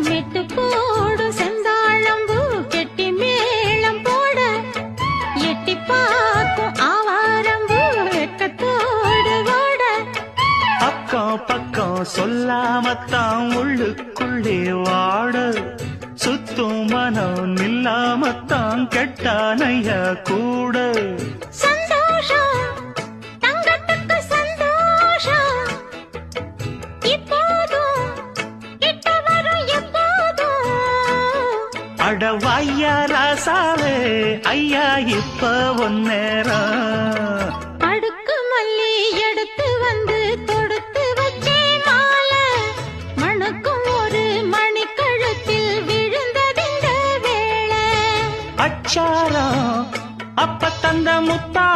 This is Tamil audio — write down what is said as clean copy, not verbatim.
மெட்டுக்கோடு செந்தாழம்பூ கெட்டி மேளம் போட எட்டி பார்க்கும் ஆவாரம்பூ வெக்கத்தோடு ஓட அக்கம் பக்கம் சொல்லாமத்தான் உள்ளுக்குள்ளே வாட சுத்தும் மனம் நில்லாமத்தான் கெட்டானைய கூட சந்தோஷம் தங்கத்துக்கு சந்தோஷம் இப்போதும் கிட்ட வரும் எப்போதும் அடவாய்யா ராசாவே ஐயா இப்ப ஒன்னேரம் அடுக்கு மல்லி எடுத்து வந்து தொடுத்து வச்சே மாலை மணக்கும் ஒரு மணி கழுத்தில் விழுந்ததிந்த வேளை அச்சாரம் அப்ப தந்த முத்தா